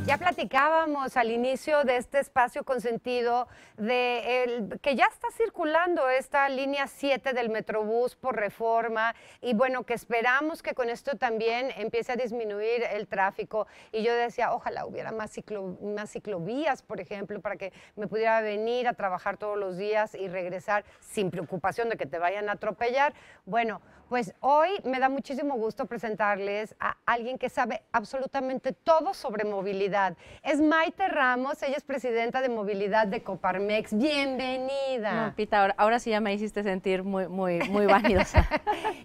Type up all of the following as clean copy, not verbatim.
Ya platicábamos al inicio de este espacio consentido que ya está circulando esta línea 7 del Metrobús por Reforma y bueno, que esperamos que con esto también empiece a disminuir el tráfico. Y yo decía, ojalá hubiera más ciclovías, por ejemplo, para que me pudiera venir a trabajar todos los días y regresar sin preocupación de que te vayan a atropellar. Bueno, pues hoy me da muchísimo gusto presentarles a alguien que sabe absolutamente todo sobre movilidad. Es Maite Ramos, ella es presidenta de movilidad de Coparmex. Bienvenida. No, Pita, ahora sí ya me hiciste sentir muy vanidosa.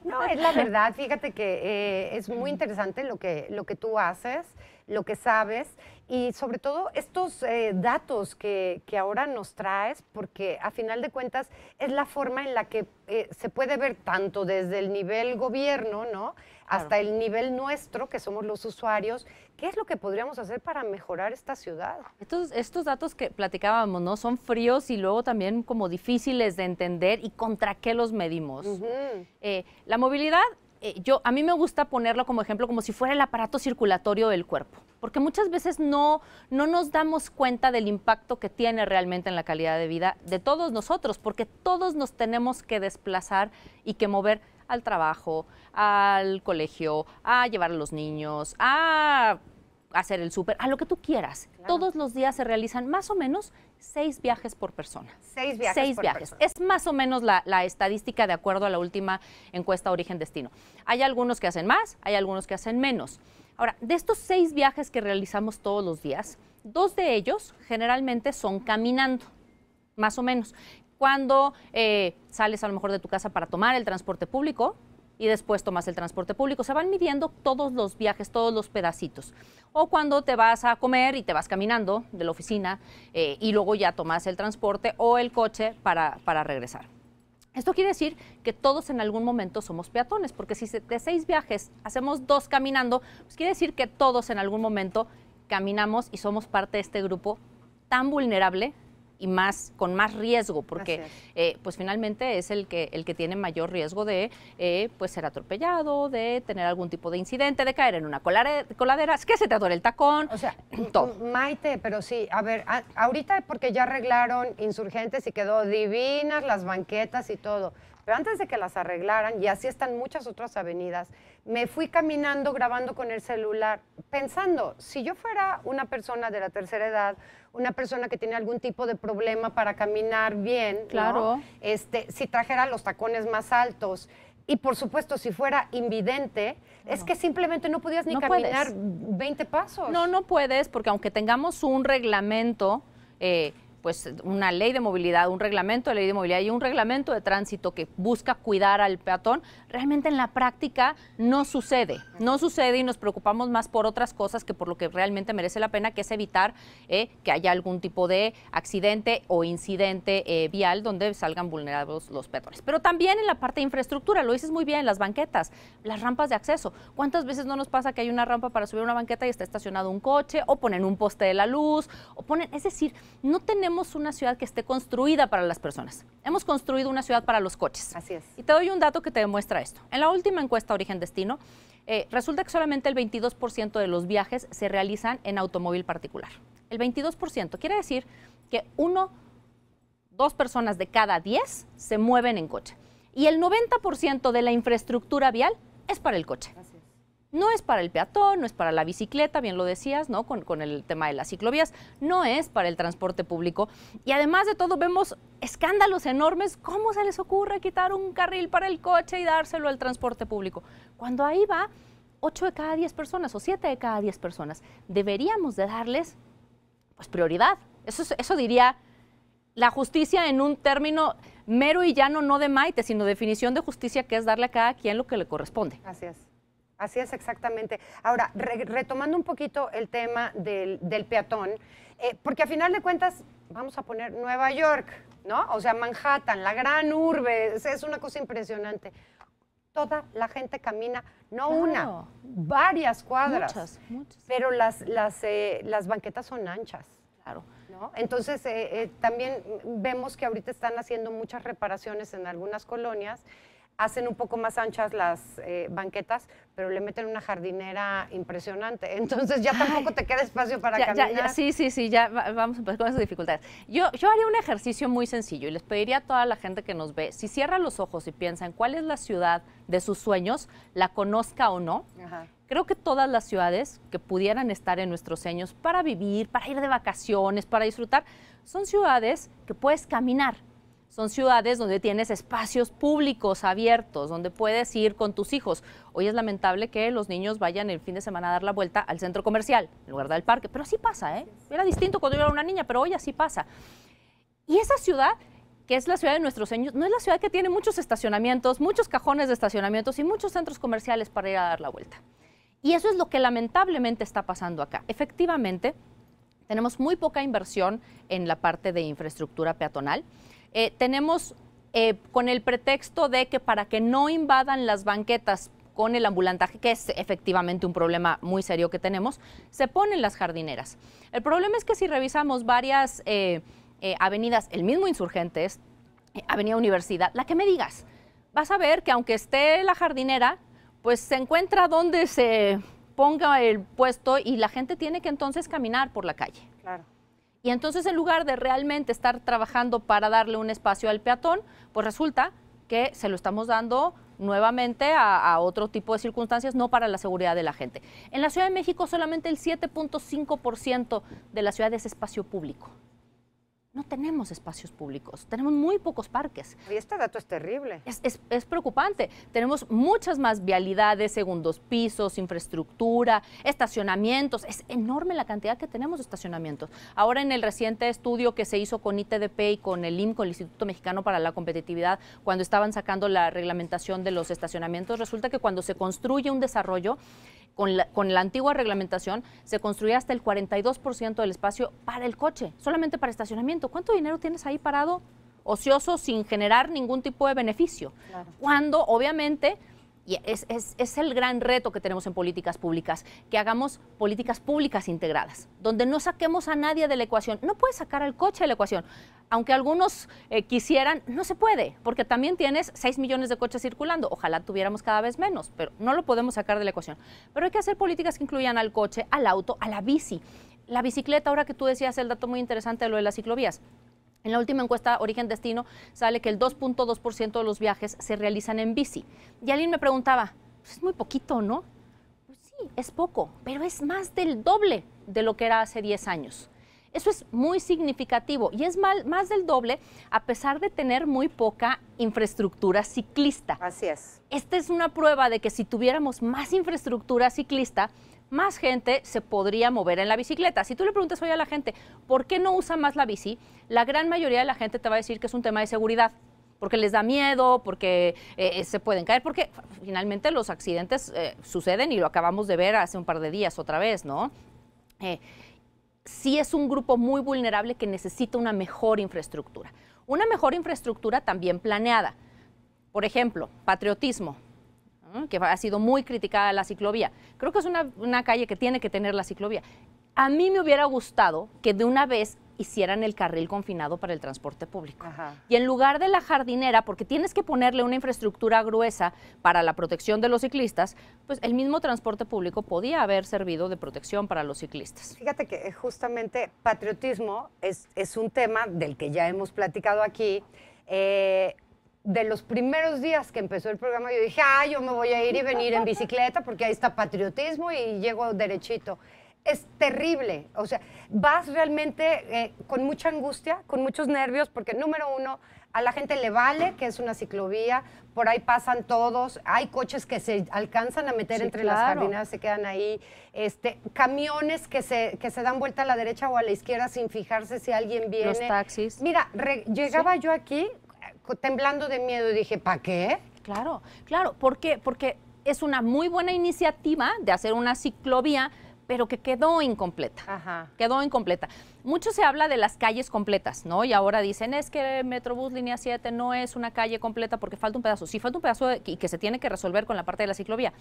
No, es la verdad, fíjate que es muy interesante lo que tú haces, lo que sabes y sobre todo estos datos que ahora nos traes, porque a final de cuentas es la forma en la que se puede ver tanto desde el nivel gobierno, ¿no? Hasta el nivel nuestro, que somos los usuarios, ¿qué es lo que podríamos hacer para mejorar esta ciudad? Estos datos que platicábamos, ¿no? Son fríos y luego también como difíciles de entender y contra qué los medimos. La movilidad, a mí me gusta ponerlo como ejemplo como si fuera el aparato circulatorio del cuerpo, porque muchas veces no nos damos cuenta del impacto que tiene realmente en la calidad de vida de todos nosotros, porque todos nos tenemos que desplazar y que mover al trabajo, al colegio, a llevar a los niños, a hacer el súper, a lo que tú quieras. Claro. Todos los días se realizan más o menos 6 viajes por persona. 6 viajes por persona. Es más o menos la estadística de acuerdo a la última encuesta Origen-Destino. Hay algunos que hacen más, hay algunos que hacen menos. Ahora, de estos 6 viajes que realizamos todos los días, 2 de ellos generalmente son caminando, más o menos. Cuando sales a lo mejor de tu casa para tomar el transporte público y después tomas el transporte público, se van midiendo todos los viajes, todos los pedacitos. O cuando te vas a comer y te vas caminando de la oficina y luego ya tomas el transporte o el coche para regresar. Esto quiere decir que todos en algún momento somos peatones, porque si de 6 viajes hacemos 2 caminando, pues quiere decir que todos en algún momento caminamos y somos parte de este grupo tan vulnerable y con más riesgo, porque pues finalmente es el que tiene mayor riesgo de pues ser atropellado, de tener algún tipo de incidente, de caer en una coladera, es que se te atore el tacón, o sea, todo. Maite, pero sí, a ver, ahorita porque ya arreglaron Insurgentes y quedó divinas las banquetas y todo, pero antes de que las arreglaran, y así están muchas otras avenidas, me fui caminando, grabando con el celular, pensando, si yo fuera una persona de la tercera edad, una persona que tiene algún tipo de problema para caminar bien, claro, ¿no? Si trajera los tacones más altos, y por supuesto, si fuera invidente, es que simplemente no podías ni caminar 20 pasos. No puedes, porque aunque tengamos un reglamento, pues una ley de movilidad, un reglamento de ley de movilidad y un reglamento de tránsito que busca cuidar al peatón, realmente en la práctica no sucede y nos preocupamos más por otras cosas que por lo que realmente merece la pena, que es evitar que haya algún tipo de accidente o incidente vial donde salgan vulnerados los peatones. Pero también en la parte de infraestructura, lo dices muy bien, las banquetas, las rampas de acceso. ¿Cuántas veces no nos pasa que hay una rampa para subir una banqueta y está estacionado un coche o ponen un poste de la luz es decir, no tenemos una ciudad que esté construida para las personas. Hemos construido una ciudad para los coches. Así es. Y te doy un dato que te demuestra esto. En la última encuesta Origen-Destino, resulta que solamente el 22% de los viajes se realizan en automóvil particular. El 22%. Quiere decir que 2 personas de cada 10 se mueven en coche. Y el 90% de la infraestructura vial es para el coche. Así es. No es para el peatón, no es para la bicicleta, bien lo decías, ¿no? Con el tema de las ciclovías, no es para el transporte público. Y además de todo, vemos escándalos enormes. ¿Cómo se les ocurre quitar un carril para el coche y dárselo al transporte público? Cuando ahí va 8 de cada 10 personas o 7 de cada 10 personas, deberíamos de darles pues, prioridad. Eso diría la justicia en un término mero y llano, no de Maite, sino definición de justicia, que es darle a cada quien lo que le corresponde. Así es. Así es, exactamente. Ahora, retomando un poquito el tema del peatón, porque a final de cuentas, vamos a poner Nueva York, ¿no? O sea, Manhattan, la gran urbe, es una cosa impresionante. Toda la gente camina, no una, varias cuadras. Muchas. Pero las banquetas son anchas. Claro. ¿No? Entonces, también vemos que ahorita están haciendo muchas reparaciones en algunas colonias. hacen un poco más anchas las banquetas, pero le meten una jardinera impresionante. Entonces ya tampoco te queda espacio para caminar. Sí, ya vamos a empezar con esas dificultades. Yo haría un ejercicio muy sencillo y les pediría a toda la gente que nos ve, si cierra los ojos y piensa en cuál es la ciudad de sus sueños, la conozca o no. Ajá. Creo que todas las ciudades que pudieran estar en nuestros sueños para vivir, para ir de vacaciones, para disfrutar, son ciudades que puedes caminar. Son ciudades donde tienes espacios públicos abiertos, donde puedes ir con tus hijos. Hoy es lamentable que los niños vayan el fin de semana a dar la vuelta al centro comercial, en lugar del parque, pero así pasa, ¿eh? Era distinto cuando yo era una niña, pero hoy así pasa. Y esa ciudad, que es la ciudad de nuestros sueños, no es la ciudad que tiene muchos estacionamientos, muchos cajones de estacionamientos y muchos centros comerciales para ir a dar la vuelta. Y eso es lo que lamentablemente está pasando acá. Efectivamente, tenemos muy poca inversión en la parte de infraestructura peatonal. Tenemos con el pretexto de que para que no invadan las banquetas con el ambulantaje, que es efectivamente un problema muy serio que tenemos, se ponen las jardineras. El problema es que si revisamos varias avenidas, el mismo Insurgentes, Avenida Universidad, la que me digas, vas a ver que aunque esté la jardinera, pues se encuentra donde se ponga el puesto y la gente tiene que entonces caminar por la calle. Claro. Y entonces en lugar de realmente estar trabajando para darle un espacio al peatón, pues resulta que se lo estamos dando nuevamente a otro tipo de circunstancias, no para la seguridad de la gente. En la Ciudad de México solamente el 7.5% de la ciudad es espacio público. No tenemos espacios públicos, tenemos muy pocos parques. Y este dato es terrible. Es preocupante. Tenemos muchas más vialidades, segundos pisos, infraestructura, estacionamientos. Es enorme la cantidad que tenemos de estacionamientos. Ahora en el reciente estudio que se hizo con ITDP y con el IMCO, el Instituto Mexicano para la Competitividad, cuando estaban sacando la reglamentación de los estacionamientos, resulta que cuando se construye un desarrollo, con la antigua reglamentación se construía hasta el 42% del espacio para el coche, solamente para estacionamiento. ¿Cuánto dinero tienes ahí parado, ocioso, sin generar ningún tipo de beneficio? Claro. Cuando, obviamente, y es el gran reto que tenemos en políticas públicas, que hagamos políticas públicas integradas, donde no saquemos a nadie de la ecuación. No puedes sacar al coche de la ecuación. Aunque algunos quisieran, no se puede, porque también tienes 6 millones de coches circulando. Ojalá tuviéramos cada vez menos, pero no lo podemos sacar de la ecuación. Pero hay que hacer políticas que incluyan al coche, al auto, a la bici. La bicicleta, ahora que tú decías el dato muy interesante de lo de las ciclovías. En la última encuesta Origen-Destino sale que el 2.2% de los viajes se realizan en bici. Y alguien me preguntaba, pues es muy poquito, ¿no? Pues sí, es poco, pero es más del doble de lo que era hace 10 años. Eso es muy significativo y es más del doble a pesar de tener muy poca infraestructura ciclista. Así es. Esta es una prueba de que si tuviéramos más infraestructura ciclista, más gente se podría mover en la bicicleta. Si tú le preguntas hoy a la gente, ¿por qué no usa más la bici? La gran mayoría de la gente te va a decir que es un tema de seguridad, porque les da miedo, porque se pueden caer, porque finalmente los accidentes suceden y lo acabamos de ver hace un par de días otra vez, ¿no? Sí es un grupo muy vulnerable que necesita una mejor infraestructura. Una mejor infraestructura también planeada. Por ejemplo, patriotismo, que ha sido muy criticada la ciclovía. Creo que es una calle que tiene que tener la ciclovía. A mí me hubiera gustado que de una vez hicieran el carril confinado para el transporte público. Ajá. Y en lugar de la jardinera, porque tienes que ponerle una infraestructura gruesa para la protección de los ciclistas, pues el mismo transporte público podía haber servido de protección para los ciclistas. Fíjate que justamente patriotismo es un tema del que ya hemos platicado aquí. De los primeros días que empezó el programa, yo dije, yo me voy a ir y venir en bicicleta porque ahí está patriotismo y llego derechito. Es terrible, o sea, vas realmente con mucha angustia, con muchos nervios, porque número uno, a la gente le vale que es una ciclovía, por ahí pasan todos, hay coches que se alcanzan a meter entre las jardineras, se quedan ahí, camiones que se dan vuelta a la derecha o a la izquierda sin fijarse si alguien viene. Los taxis. Mira, llegaba yo aquí temblando de miedo y dije, ¿para qué? Claro, ¿por qué? Porque es una muy buena iniciativa de hacer una ciclovía, pero que quedó incompleta. Ajá. Quedó incompleta. Mucho se habla de las calles completas, ¿no? Y ahora dicen, es que Metrobús Línea 7 no es una calle completa porque falta un pedazo. Sí, falta un pedazo y que se tiene que resolver con la parte de la ciclovía.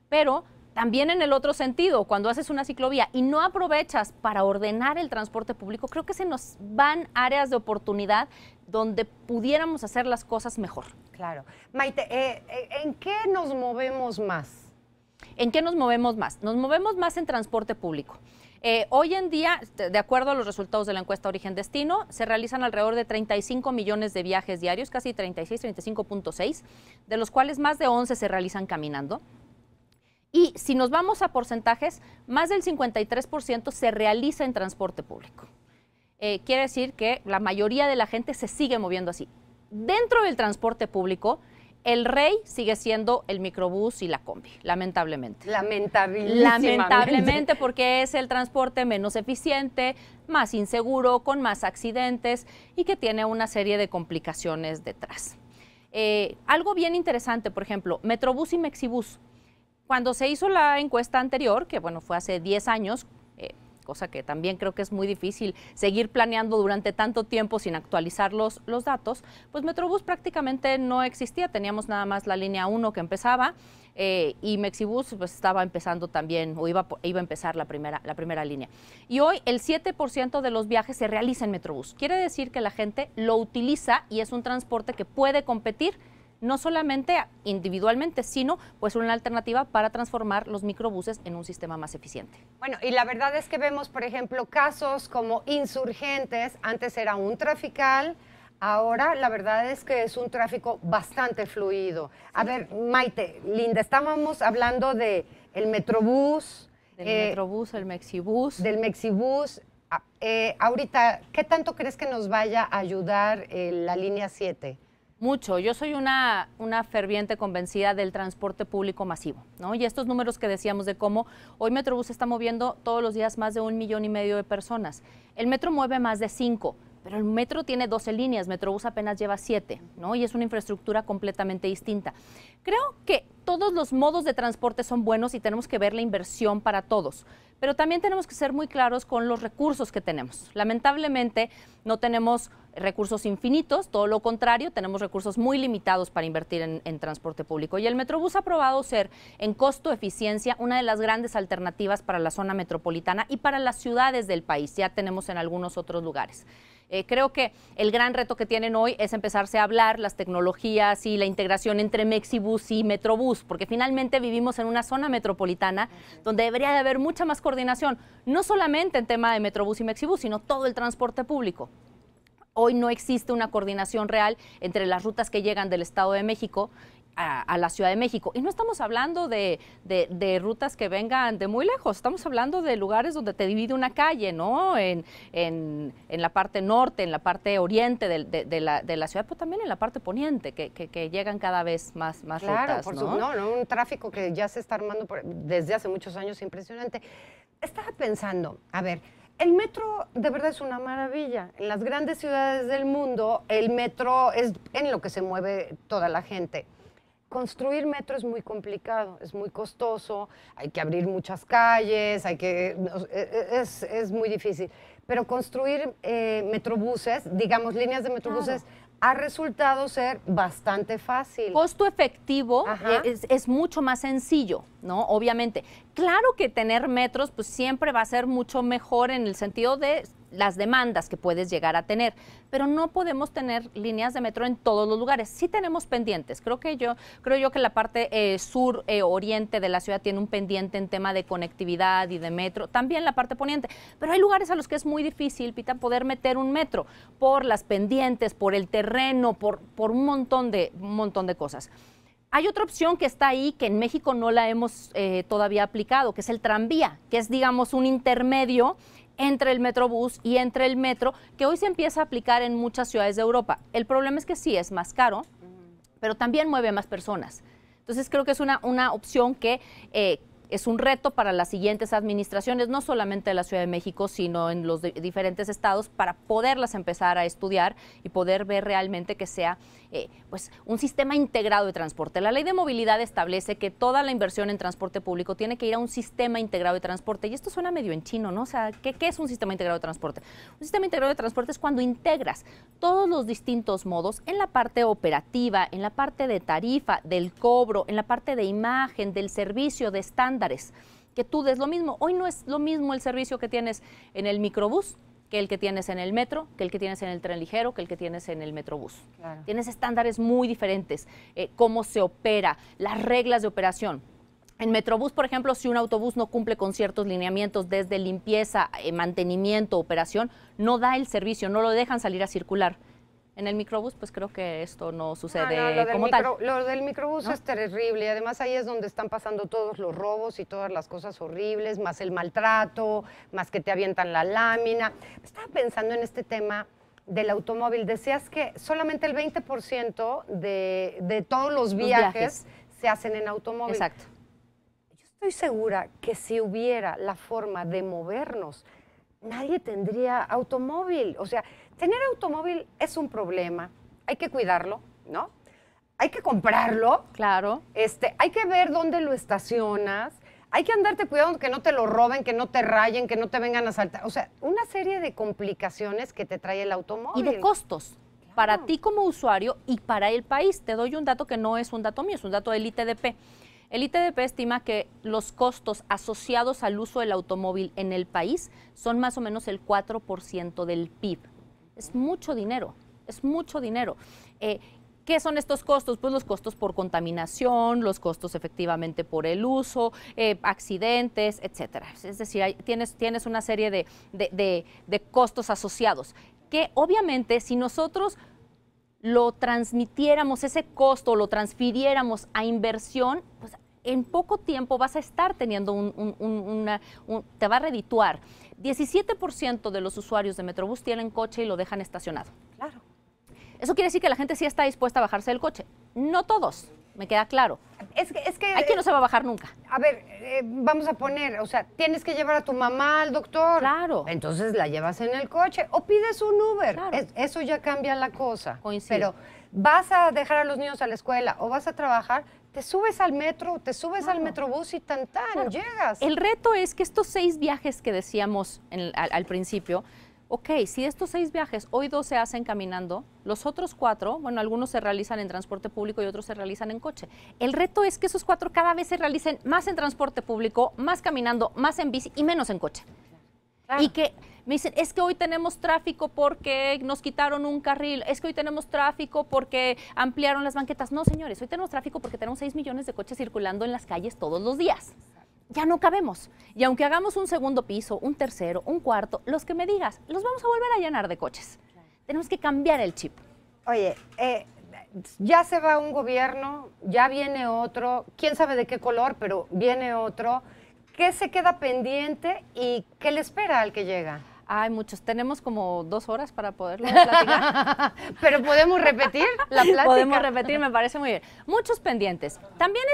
Pero también en el otro sentido, cuando haces una ciclovía y no aprovechas para ordenar el transporte público, creo que se nos van áreas de oportunidad donde pudiéramos hacer las cosas mejor. Claro. Maite, ¿en qué nos movemos más? ¿En qué nos movemos más? Nos movemos más en transporte público. Hoy en día, de acuerdo a los resultados de la encuesta Origen-Destino, se realizan alrededor de 35 millones de viajes diarios, casi 36, 35.6, de los cuales más de 11 se realizan caminando. Y si nos vamos a porcentajes, más del 53% se realiza en transporte público. Quiere decir que la mayoría de la gente se sigue moviendo así. Dentro del transporte público, el rey sigue siendo el microbús y la combi, lamentablemente. Lamentablemente, porque es el transporte menos eficiente, más inseguro, con más accidentes y que tiene una serie de complicaciones detrás. Algo bien interesante, por ejemplo, Metrobús y Mexibús. Cuando se hizo la encuesta anterior, que bueno, fue hace 10 años, cosa que también creo que es muy difícil seguir planeando durante tanto tiempo sin actualizar los datos, pues Metrobús prácticamente no existía, teníamos nada más la línea 1 que empezaba y Mexibús pues estaba empezando también, o iba a empezar la primera línea. Y hoy el 7% de los viajes se realiza en Metrobús. Quiere decir que la gente lo utiliza y es un transporte que puede competir no solamente individualmente, sino pues una alternativa para transformar los microbuses en un sistema más eficiente. Bueno, y la verdad es que vemos, por ejemplo, casos como Insurgentes, antes era un trafical, ahora la verdad es que es un tráfico bastante fluido. A ver, Maite, Linda, estábamos hablando de el Metrobús. Del Metrobús, el Mexibús. Del Mexibús. Ahorita, ¿qué tanto crees que nos vaya a ayudar la línea 7? Mucho. Yo soy una ferviente convencida del transporte público masivo, ¿no? Y estos números que decíamos de cómo hoy Metrobús está moviendo todos los días más de 1,5 millones de personas. El metro mueve más de 5, pero el metro tiene 12 líneas, Metrobús apenas lleva 7, ¿no? Y es una infraestructura completamente distinta. Creo que todos los modos de transporte son buenos y tenemos que ver la inversión para todos, pero también tenemos que ser muy claros con los recursos que tenemos. Lamentablemente no tenemos recursos infinitos, todo lo contrario, tenemos recursos muy limitados para invertir en transporte público. Y el Metrobús ha probado ser, en costo-eficiencia, una de las grandes alternativas para la zona metropolitana y para las ciudades del país. Ya tenemos en algunos otros lugares. Creo que el gran reto que tienen hoy es empezarse a hablar las tecnologías y la integración entre Mexibús y Metrobús, porque finalmente vivimos en una zona metropolitana donde debería de haber mucha más coordinación, no solamente en tema de Metrobús y Mexibús, sino todo el transporte público. Hoy no existe una coordinación real entre las rutas que llegan del Estado de México a la Ciudad de México. Y no estamos hablando de rutas que vengan de muy lejos, estamos hablando de lugares donde te divide una calle, ¿no? En la parte norte, en la parte oriente de la ciudad, pero también en la parte poniente, que llegan cada vez más claro, rutas, ¿no? No, un tráfico que ya se está armando desde hace muchos años, impresionante. Estaba pensando, a ver, el metro de verdad es una maravilla. En las grandes ciudades del mundo, el metro es en lo que se mueve toda la gente. Construir metro es muy complicado, es muy costoso, hay que abrir muchas calles, es muy difícil. Pero construir metrobuses, digamos líneas de metrobuses, claro, ha resultado ser bastante fácil. Costo efectivo es mucho más sencillo, ¿no? Obviamente. Claro que tener metros pues siempre va a ser mucho mejor en el sentido de las demandas que puedes llegar a tener, pero no podemos tener líneas de metro en todos los lugares. Sí tenemos pendientes. Creo yo que la parte sur-oriente de la ciudad tiene un pendiente en tema de conectividad y de metro, también la parte poniente, pero hay lugares a los que es muy difícil, Pita, poder meter un metro por las pendientes, por el terreno, por un montón de cosas. Hay otra opción que está ahí, que en México no la hemos todavía aplicado, que es el tranvía, que es, digamos, un intermedio entre el Metrobús y entre el metro, que hoy se empieza a aplicar en muchas ciudades de Europa. El problema es que sí, es más caro, pero también mueve más personas. Entonces creo que es una opción que es un reto para las siguientes administraciones, no solamente de la Ciudad de México, sino en los diferentes estados, para poderlas empezar a estudiar y poder ver realmente que sea pues un sistema integrado de transporte. La Ley de Movilidad establece que toda la inversión en transporte público tiene que ir a un sistema integrado de transporte, y esto suena medio en chino, ¿no? O sea, ¿qué es un sistema integrado de transporte? Un sistema integrado de transporte es cuando integras todos los distintos modos en la parte operativa, en la parte de tarifa, del cobro, en la parte de imagen, del servicio, de estándares, que tú des lo mismo. Hoy no es lo mismo el servicio que tienes en el microbús que el que tienes en el metro, que el que tienes en el tren ligero, que el que tienes en el metrobús. Claro. Tienes estándares muy diferentes, cómo se opera, las reglas de operación. En Metrobús, por ejemplo, si un autobús no cumple con ciertos lineamientos desde limpieza, mantenimiento, operación, no da el servicio, no lo dejan salir a circular. En el microbús, pues creo que esto no sucede como tal. Lo del microbús, ¿no?, es terrible, y además ahí es donde están pasando todos los robos y todas las cosas horribles, más el maltrato, más que te avientan la lámina. Estaba pensando en este tema del automóvil. Decías que solamente el 20% de todos los viajes se hacen en automóvil. Exacto. Yo estoy segura que si hubiera la forma de movernos, nadie tendría automóvil. O sea, tener automóvil es un problema. Hay que cuidarlo, ¿no? Hay que comprarlo. Claro. Hay que ver dónde lo estacionas. Hay que andarte cuidando que no te lo roben, que no te rayen, que no te vengan a asaltar. O sea, una serie de complicaciones que te trae el automóvil. Y de costos. Claro. Para ti como usuario y para el país. Te doy un dato que no es un dato mío, es un dato del ITDP. El ITDP estima que los costos asociados al uso del automóvil en el país son más o menos el 4% del PIB. Es mucho dinero, es mucho dinero. ¿Qué son estos costos? Pues los costos por contaminación, los costos efectivamente por el uso, accidentes, etcétera. Es decir, tienes una serie de costos asociados que obviamente si nosotros lo transmitiéramos, ese costo, lo transfiriéramos a inversión, pues en poco tiempo vas a estar teniendo te va a redituar. 17% de los usuarios de Metrobús tienen coche y lo dejan estacionado. Claro. Eso quiere decir que la gente sí está dispuesta a bajarse del coche. No todos, me queda claro. Es que hay quien no se va a bajar nunca. A ver, vamos a poner, o sea, tienes que llevar a tu mamá al doctor. Claro. Entonces la llevas en el coche o pides un Uber. Claro. Eso ya cambia la cosa. Coincido. Pero vas a dejar a los niños a la escuela o vas a trabajar, te subes al metro, te subes al metrobús y tan, llegas. El reto es que estos 6 viajes que decíamos al principio, ok, si estos 6 viajes, hoy 2 se hacen caminando, los otros 4, bueno, algunos se realizan en transporte público y otros se realizan en coche. El reto es que esos 4 cada vez se realicen más en transporte público, más caminando, más en bici y menos en coche. Claro. Y que me dicen, es que hoy tenemos tráfico porque nos quitaron un carril, es que hoy tenemos tráfico porque ampliaron las banquetas. No, señores, hoy tenemos tráfico porque tenemos 6 millones de coches circulando en las calles todos los días. Ya no cabemos. Y aunque hagamos un segundo piso, un tercero, un cuarto, los que me digas, los vamos a volver a llenar de coches. Tenemos que cambiar el chip. Oye, ya se va un gobierno, ya viene otro, quién sabe de qué color, pero viene otro. ¿Qué se queda pendiente y qué le espera al que llega? Hay muchos. Tenemos como 2 horas para poderlo platicar. Pero podemos repetir la plática. Podemos repetir, me parece muy bien. Muchos pendientes. También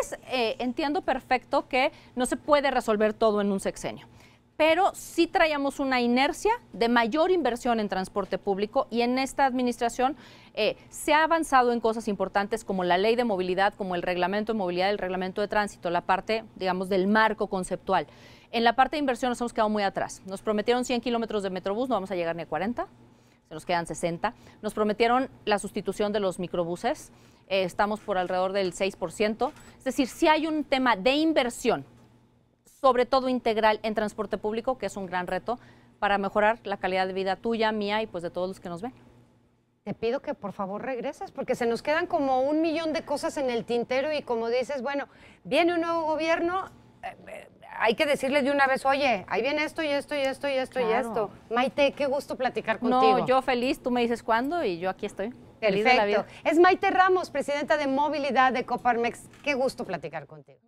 entiendo perfecto que no se puede resolver todo en un sexenio. Pero sí traíamos una inercia de mayor inversión en transporte público y en esta administración se ha avanzado en cosas importantes como la ley de movilidad, como el reglamento de movilidad, el reglamento de tránsito, la parte, digamos, del marco conceptual. En la parte de inversión nos hemos quedado muy atrás. Nos prometieron 100 kilómetros de Metrobús, no vamos a llegar ni a 40, se nos quedan 60. Nos prometieron la sustitución de los microbuses, estamos por alrededor del 6%. Es decir, sí hay un tema de inversión, sobre todo integral en transporte público, que es un gran reto para mejorar la calidad de vida tuya, mía y pues de todos los que nos ven. Te pido que por favor regreses, porque se nos quedan como 1 millón de cosas en el tintero y como dices, bueno, viene un nuevo gobierno, hay que decirle de una vez, oye, ahí viene esto y esto y esto y esto y esto. Maite, qué gusto platicar contigo. No, yo feliz, tú me dices cuándo y yo aquí estoy. Feliz de la vida. Es Maite Ramos, presidenta de movilidad de Coparmex. Qué gusto platicar contigo.